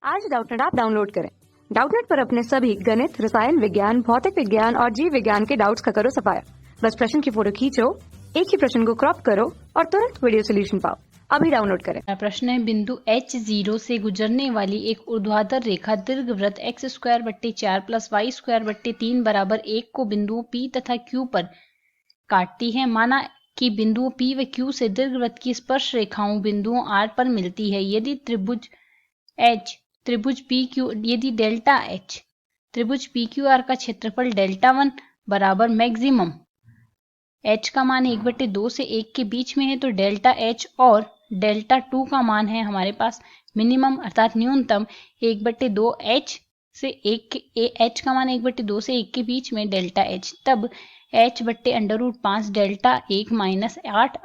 आज Doubtnut app download करें। Doubtnut पर अपने सभी गणित, रसायन विज्ञान, भौतिक विज्ञान और जीव विज्ञान के डाउट्स का करो सफाया। बस प्रश्न की फोटो खींचो, एक ही प्रश्न को क्रॉप करो और तुरंत वीडियो सोल्यूशन पाओ। अभी डाउनलोड करें। प्रश्न है, बिंदु H0 से गुजरने वाली एक ऊर्ध्वाधर रेखा दीर्घवृत्त x² + y² + 3 = 1 को बिंदुओं P तथा Q पर काटती है। माना कि बिंदुओं P व Q से दीर्घवृत्त की स्पर्श रेखाओं बिंदुओं R पर मिलती है। यदि त्रिभुज H त्रिभुज PQ यदि डेल्टा H त्रिभुज PQR का क्षेत्रफल डेल्टा1 बराबर मैक्सिमम H का मान 1/2 से 1 के बीच में है, तो डेल्टा H और डेल्टा 2 का मान है हमारे पास मिनिमम अर्थात न्यूनतम 1/2 H से 1 H का मान 1/2 से 1 के बीच में डेल्टा H, तब H/√5 डेल्टा 1 माइनस 8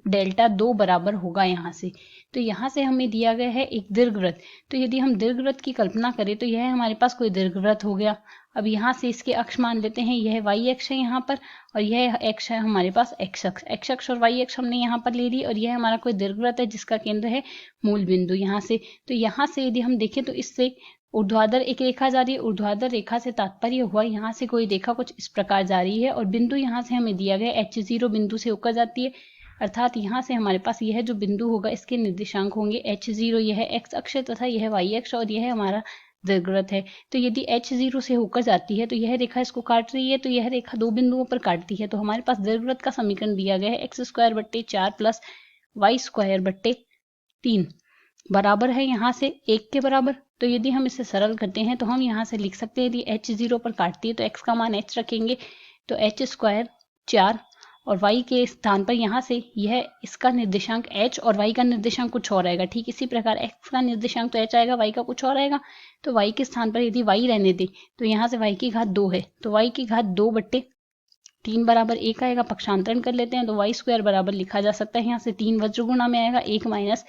डेल्टा 2 बराबर होगा यहाँ से। तो यहाँ से हमें दिया गया है एक दीर्घवृत्त। तो यदि हम दीर्घवृत्त की कल्पना करें तो यह हमारे पास कोई दीर्घवृत्त हो गया। अब यहाँ से इसके अक्ष मान लेते हैं, यह y अक्ष है यहाँ पर और यह अक्ष है हमारे पास x अक्ष और y अक्ष हमने यहाँ पर ले ली और यह हमारा कोई दीर्घवृत्त है जिसका केंद्र है मूल बिंदु यहाँ से। तो यहाँ से यदि हम देखें तो इससे ऊर्ध्वाधर एक रेखा जा रही है। ऊर्ध्वाधर रेखा से तात्पर्य हुआ यहाँ से कोई रेखा कुछ इस प्रकार जा रही है और बिंदु यहाँ से हमें दिया गया H0 बिंदु से होकर जाती है, अर्थात यहाँ से हमारे पास यह जो बिंदु होगा इसके निर्देशांक होंगे H0, यह x अक्ष तथा यह y अक्ष और यह हमारा दीर्घवृत्त है। तो यदि H0 से होकर जाती है तो यह रेखा इसको काट रही है, तो यह रेखा दो बिंदुओं पर काटती है। तो हमारे पास दीर्घवृत्त का समीकरण दिया गया है x² + 4 + y² / 3 बराबर है यहाँ से 1 के बराबर। तो यदि हम इसे सरल करते हैं तो हम यहाँ से लिख सकते हैं, यदि H0 पर काटती है तो x का मान h रखेंगे, तो h² 4 और y के स्थान पर यहाँ से यह इसका निर्देशांक h और y का निर्देशांक कुछ और आएगा। ठीक इसी प्रकार x का निर्देशांक तो h आएगा, y का कुछ और आएगा। तो y के स्थान पर यदि y रहने दें तो यहाँ से y की घात 2 है, तो y की घात 2/3 बराबर 1 आएगा। पक्षांतरण कर लेते हैं तो y² बराबर लिखा जा सकता है, यहाँ से 3 वज्र गुणा में आएगा 1 माइनस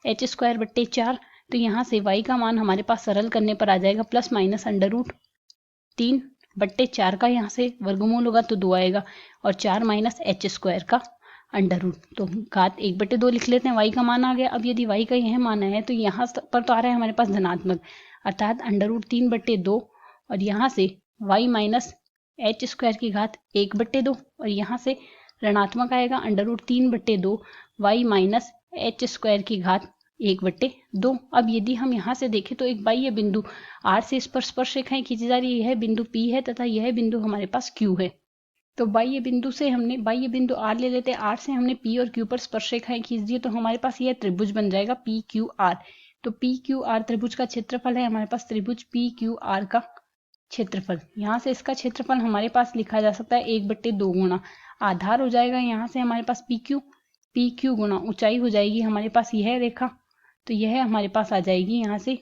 h² 4। तो यहाँ से y का मान हमारे पास सरल करने पर आ जाएगा +/3/4 का यहाँ से वर्गमूल होगा तो 2 आएगा और 4 माइनस h² का √। तो घात 1/2 लिख लेते हैं, y का मान आ गया। अब यदि y का यह मान है तो यहाँ पर तो आ रहा है हमारे पास धनात्मक, अर्थात √3/2 और यहाँ से y माइनस h² की घात 1/2 और यहाँ से ऋणात्मक आएगा √3/2 y माइनस h² की घात 1/2। अब यदि हम यहाँ से देखें तो एक बाह्य बिंदु R से इस पर स्पर्श रेखाएं खींची जा रही है। यह बिंदु P है तथा यह बिंदु हमारे पास Q है। तो बाह्य बिंदु R ले लेते हैं, R से हमने P और Q पर स्पर्श रेखाएं खींच दी, तो हमारे पास यह त्रिभुज बन जाएगा PQR। तो PQR त्रिभुज का क्षेत्रफल है हमारे पास, त्रिभुज PQR का क्षेत्रफल। यहाँ से इसका क्षेत्रफल हमारे पास लिखा जा सकता है 1/2 गुणा आधार हो जाएगा यहाँ से हमारे पास PQ गुणा ऊंचाई हो जाएगी हमारे पास यह रेखा, तो यह हमारे पास आ जाएगी यहाँ से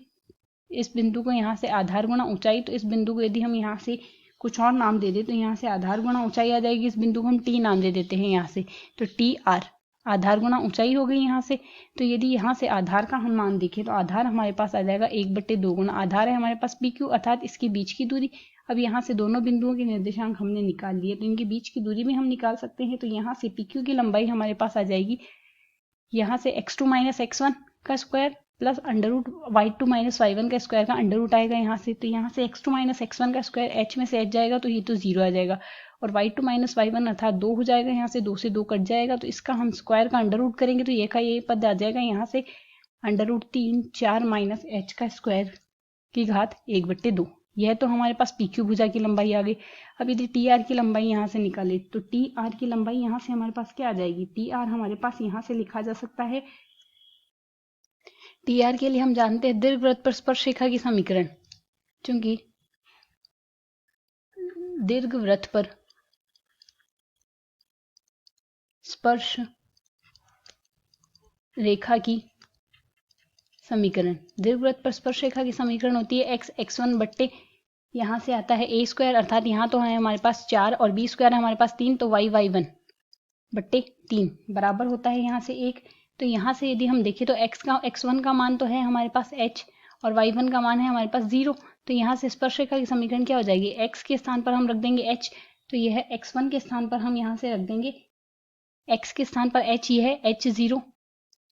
इस बिंदु को यहाँ से आधार गुणा ऊंचाई। तो इस बिंदु को यदि हम यहाँ से कुछ और नाम दे दें तो यहाँ से आधार गुणा ऊंचाई आ जाएगी। इस बिंदु को हम T नाम दे देते हैं यहाँ से, तो TR आधार गुणा ऊंचाई हो गई यहाँ से। तो यदि यहाँ से आधार का हम मान देखें तो आधार हमारे पास आ जाएगा 1/2 गुणा आधार है हमारे पास PQ, अर्थात इसके बीच की दूरी। अब यहाँ से दोनों बिंदुओं के निर्देशांक हमने निकाल लिए, तो इनके बीच की दूरी भी हम निकाल सकते हैं। तो यहाँ से PQ की लंबाई हमारे पास आ जाएगी यहाँ से x2 - x1 का स्क्वायर प्लस √y2 - y1 का स्क्वायर का √ आएगा यहाँ से। तो यहाँ से x2 - x1 का स्क्वायर h में से h जाएगा तो ये तो 0 आ जाएगा और y2 - y1 अर्थात 2 हो जाएगा, यहाँ से 2 से 2 कट जाएगा। तो इसका हम स्क्वायर का √ करेंगे तो ये का ये पद आ जाएगा यहाँ से √3 4 माइनस h का स्क्वायर की घात 1/2। यह तो हमारे पास PQ भुजा की लंबाई आ गई। अब यदि TR की लंबाई यहाँ से निकाले तो TR की लंबाई यहाँ से हमारे पास क्या आ जाएगी, TR हमारे पास यहाँ से लिखा जा सकता है, TR के लिए हम जानते हैं दीर्घवृत्त पर स्पर्श रेखा की समीकरण, क्योंकि दीर्घवृत्त पर स्पर्श रेखा की समीकरण, दीर्घवृत्त पर स्पर्श रेखा की समीकरण होती है x1 यहाँ से आता है a² अर्थात यहाँ तो है हमारे पास 4 और b² है हमारे पास 3, तो y1/3 बराबर होता है यहाँ से 1। तो यहाँ से यदि हम देखें तो x1 का मान तो है हमारे पास h और y1 का मान है हमारे पास 0। तो यहाँ से स्पर्श रेखा की समीकरण क्या हो जाएगी, x के स्थान पर हम रख देंगे h, तो यह x1 के स्थान पर हम यहाँ से रख देंगे x के स्थान पर h, यह h0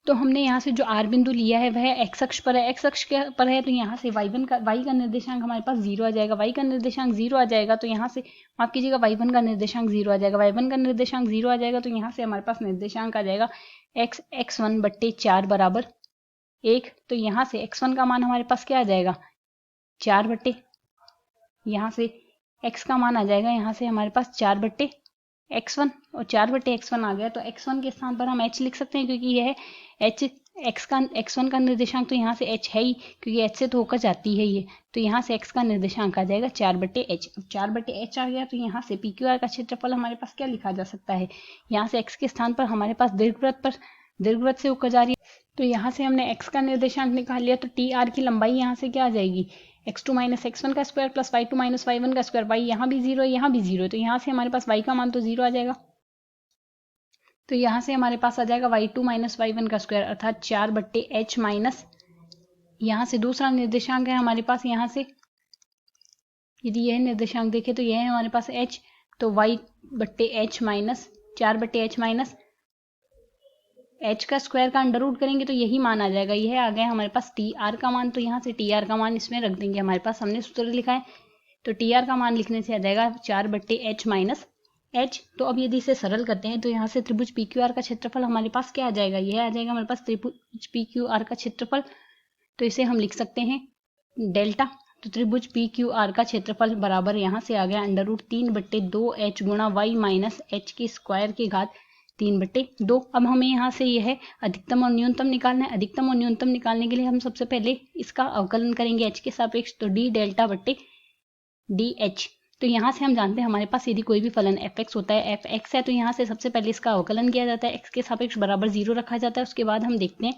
तो हमने यहाँ से जो आर बिंदु लिया है वह एक्स अक्ष पर है, एक्स अक्ष पर है, तो यहाँ से वाई का निर्देशांक हमारे पास 0 आ जाएगा, वाई का निर्देशांक 0 आ जाएगा, तो यहाँ से माफ कीजिएगा y1 का निर्देशांक 0 आ जाएगा, y1 का निर्देशांक 0 आ जाएगा, तो यहाँ से हमारे पास निर्देशांक आ जाएगा x1/4 बराबर 1। तो यहाँ से x1 का मान हमारे पास क्या आ जाएगा 4/, यहाँ से x का मान आ जाएगा यहाँ से हमारे पास 4/x1, और 4/x1 आ गया, तो x1 के स्थान पर हम h लिख सकते हैं, क्योंकि यह x1 का निर्देशांक तो यहाँ से h है ही, क्योंकि h से तो होकर जाती है ये, तो यहाँ से x का निर्देशांक आ जाएगा 4/h। अब 4/h आ गया, तो यहाँ से PQR का क्षेत्रफल हमारे पास क्या लिखा जा सकता है, यहाँ से x के स्थान पर हमारे पास दीर्घवृत्त से होकर जा रही है, तो यहाँ से हमने x का निर्देशांक निकाल लिया, तो TR की लंबाई यहाँ से क्या आ जाएगी x2 - x1 का स्क्वायर प्लस y2 - y1 का स्क्वायर, y यहाँ भी 0 है, यहाँ भी 0 है, तो यहाँ से हमारे पास y का मान तो 0 आ जाएगा, तो यहाँ से हमारे पास आ जाएगा y2 - y1 का स्क्वायर अर्थात 4/h माइनस, यहाँ से दूसरा निर्देशांक है हमारे पास, यहाँ से यदि यह निर्देशांक देखें तो यह है हमारे पास h, तो y/h minus 4/h minus h का स्क्वायर का अंडर रूट करेंगे तो यही मान आ जाएगा, यह आ गया हमारे पास TR का मान, तो यहाँ से TR का मान इसमें रख देंगे, हमारे पास हमने सूत्र लिखा है, तो TR का मान लिखने से आ जाएगा 4/h माइनस h। तो अब यदि इसे सरल करते हैं तो यहाँ से त्रिभुज PQR का क्षेत्रफल हमारे पास क्या आ जाएगा, यह आ जाएगा हमारे पास त्रिभुज PQR का क्षेत्रफल, तो इसे हम लिख सकते हैं डेल्टा, तो त्रिभुज PQR का क्षेत्रफल बराबर यहाँ से आ गया √3/2h गुणा y माइनस h के स्क्वायर की घात 3/2। अब हमें यहाँ से यह अधिकतम और न्यूनतम निकालना है, अधिकतम और न्यूनतम निकालने के लिए हम सबसे पहले इसका अवकलन करेंगे h के सापेक्ष, तो d डेल्टा/dh। तो यहाँ से हम जानते हैं हमारे पास यदि कोई भी फलन fx होता है, fx है, तो यहाँ से सबसे पहले इसका अवकलन किया जाता है, x के सापेक्ष बराबर 0 रखा जाता है, उसके बाद हम देखते हैं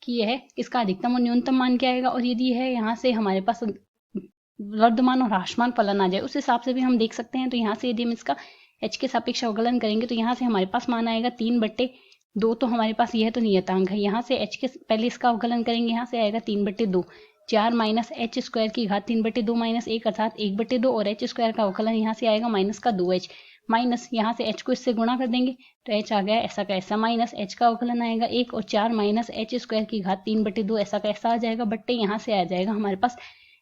कि यह इसका अधिकतम और न्यूनतम मान क्या आएगा, और यदि यह यहाँ से हमारे पास वर्धमान और ह्रासमान फलन आ जाए उस हिसाब से भी हम देख सकते हैं, तो यहाँ से यदि हम इसका h के सापेक्ष अवकलन करेंगे तो यहाँ से हमारे पास मान आएगा 3/2, तो हमारे पास यह तो नियतांक है, यहाँ से h के पहले इसका अवकलन करेंगे, यहाँ से आएगा 3/2, 4 माइनस h स्क्वायर की घात 3/2 माइनस 1 अर्थात 1/2, और h स्क्वायर का अवकलन यहाँ से आएगा माइनस का 2h, माइनस यहाँ से h को इससे गुणा कर देंगे तो h आ गया ऐसा का ऐसा, माइनस h का अवकलन आएगा 1, और 4 माइनस h स्क्वायर की घात 3/2 ऐसा का ऐसा आ जाएगा, बट्टे यहाँ से आ जाएगा हमारे पास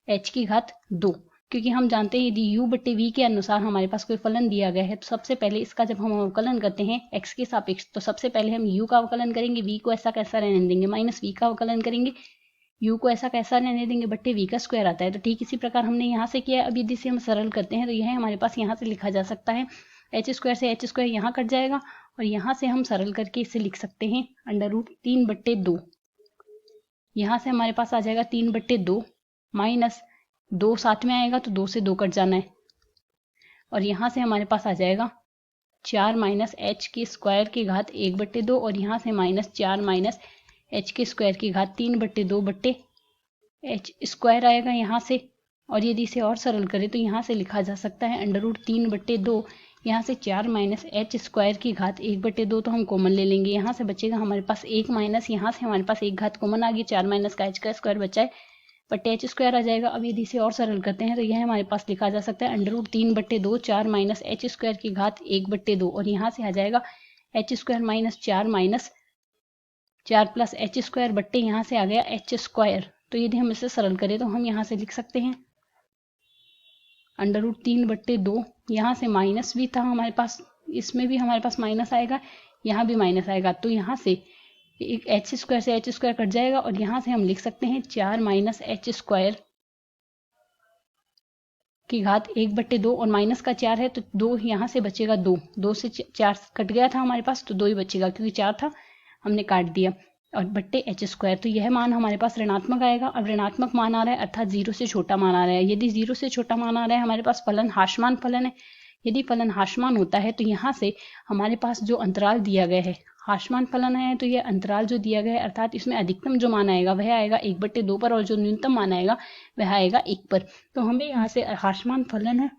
h की घात 2, क्योंकि हम जानते हैं यदि u/v के अनुसार हमारे पास कोई फलन दिया गया है तो सबसे पहले इसका जब हम अवकलन करते हैं x के सापेक्ष, तो सबसे पहले हम u का अवकलन करेंगे, v को ऐसा कैसा रहने देंगे, माइनस v का अवकलन करेंगे, u को ऐसा कैसा रहने देंगे, बट्टे v का स्क्वायर आता है, तो ठीक इसी प्रकार हमने यहाँ से किया। अब यदि इसे हम सरल करते हैं तो यह हमारे पास यहाँ से लिखा जा सकता है h स्क्वायर से h स्क्वायर यहाँ कट जाएगा, और यहाँ से हम सरल करके इसे लिख सकते हैं √3/2, यहाँ से हमारे पास आ जाएगा 3/2 माइनस 2 साथ में आएगा तो 2 से 2 कट जाना है, और यहाँ से हमारे पास आ जाएगा 4 माइनस h की स्क्वायर की घात 1/2, और यहाँ से माइनस 4 माइनस h की स्क्वायर की घात 3/2 बट्टे h स्क्वायर आएगा यहाँ से, और यदि इसे और सरल करें तो यहाँ से लिखा जा सकता है √3/2, यहाँ से 4 माइनस h स्क्वायर की घात 1/2 तो हम कॉमन ले लेंगे, यहाँ से बचेगा हमारे पास 1 माइनस, यहाँ से हमारे पास एक घात कॉमन आ गई, 4 माइनस का h का स्क्वायर बचा है बट्टे h स्क्वायर आ जाएगा। अब यदि इसे और सरल करते हैं तो यह हमारे पास लिखा जा सकता है √3/2, 4 माइनस h स्क्वायर की घात 1/2, और यहाँ से आ जाएगा h square minus 4 minus 4 plus h square बट्टे यहाँ से आ गया h स्क्वायर। तो यदि हम इसे सरल करें तो हम यहाँ से लिख सकते हैं √3/2, यहाँ से माइनस भी था हमारे पास, इसमें भी हमारे पास माइनस आएगा, यहाँ भी माइनस आएगा, तो यहाँ से एक h स्क्वायर से h स्क्वायर कट जाएगा, और यहाँ से हम लिख सकते हैं 4 माइनस h स्क्वायर की घात 1/2, और माइनस का 4 है तो 2 यहाँ से बचेगा 2 से 4 कट गया था हमारे पास, तो 2 ही बचेगा क्योंकि 4 था हमने काट दिया, और बट्टे h स्क्वायर, तो यह मान हमारे पास ऋणात्मक आएगा। अब ऋणात्मक मान आ रहा है अर्थात 0 से छोटा मान आ रहा है, यदि 0 से छोटा मान आ रहा है हमारे पास फलन ह्रासमान फलन है, यदि फलन ह्रासमान होता है तो यहाँ से हमारे पास जो अंतराल दिया गया है ह्रासमान फलन है, तो यह अंतराल जो दिया गया है अर्थात इसमें अधिकतम जो मान आएगा वह आएगा 1/2 पर, और जो न्यूनतम मान आएगा वह आएगा 1 पर। तो हमें यहाँ से ह्रासमान फलन है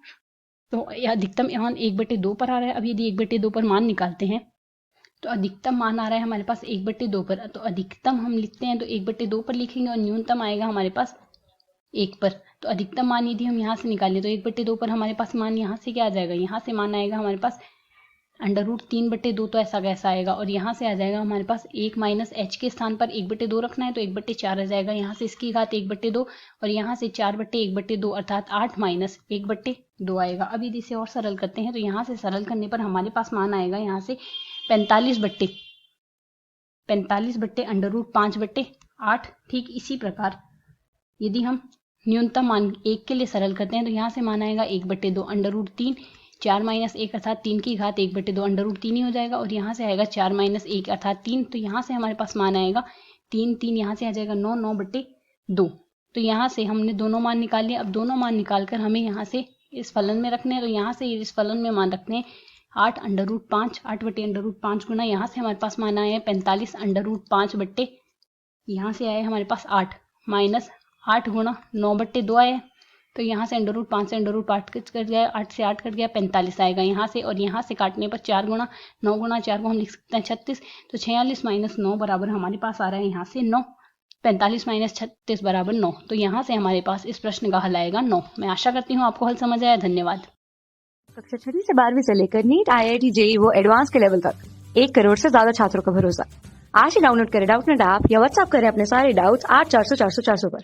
तो यह अधिकतम मान 1/2 पर आ रहा है। अब यदि 1/2 पर मान निकालते हैं तो अधिकतम मान आ रहा है हमारे पास 1/2 पर, तो अधिकतम हम लिखते हैं तो 1/2 पर लिखेंगे, और न्यूनतम आएगा हमारे पास 1 पर। तो अधिकतम मान यदि हम यहाँ से निकालें तो 1/2 पर हमारे पास मान यहाँ से क्या आ जाएगा, यहाँ से मान आएगा हमारे पास √3/2 तो ऐसा कैसा आएगा, और यहाँ से आ जाएगा हमारे पास 1 माइनस h के स्थान पर 1/2 रखना है तो 1/4 आ जाएगा। यहाँ से इसकी घात 1/2 और यहाँ से 4/1/2 अर्थात 8 माइनस 1/2 आएगा। अब यदि इसे और सरल करते हैं तो यहाँ से सरल करने पर हमारे पास मान आएगा यहाँ से 45/5/8। ठीक इसी प्रकार यदि हम न्यूनतम मान 1 के लिए सरल करते हैं तो यहाँ से मान आएगा 1/2 √3, 4 माइनस 1 अर्थात 3 की घात 1/2 √3 ही हो जाएगा, और यहाँ से आएगा 4 माइनस 1 अर्थात 3, तो यहाँ से हमारे पास मान आएगा 3 यहाँ से आ जाएगा 9/2। तो यहाँ से हमने दोनों मान निकाल लिए। अब दोनों मान निकाल कर हमें यहाँ से इस फलन में रखने हैं, तो यहाँ से इस फलन में मान रखते हैं 8/5, 8/5 गुना यहाँ से हमारे पास मान आया है 45/5 यहाँ से आया हमारे पास 8 माइनस 8 गुना 9/2 आया, तो यहाँ से √5 से √5 कट गया, 8 से 8 कट गया, 45 आएगा यहाँ से, और यहाँ से काटने पर 4 गुना 9 गुना 4 को हम लिख सकते हैं 36, तो 46 माइनस 9 बराबर हमारे पास आ रहा है यहाँ से 9। 45 माइनस 36 बराबर 9, तो यहाँ से हमारे पास इस प्रश्न का हल आएगा 9। मैं आशा करती हूँ आपको हल समझ आया। धन्यवाद। कक्षा 6वीं से 12वीं से लेकर नीट, IIT, JEE वो एडवांस के लेवल तक 1 करोड़ से ज्यादा छात्रों का भरोसा। आज ही डाउनलोड करें डाउटनेट ऐप या व्हाट्सएप करें अपने सारे डाउट्स 8400 400 400 पर।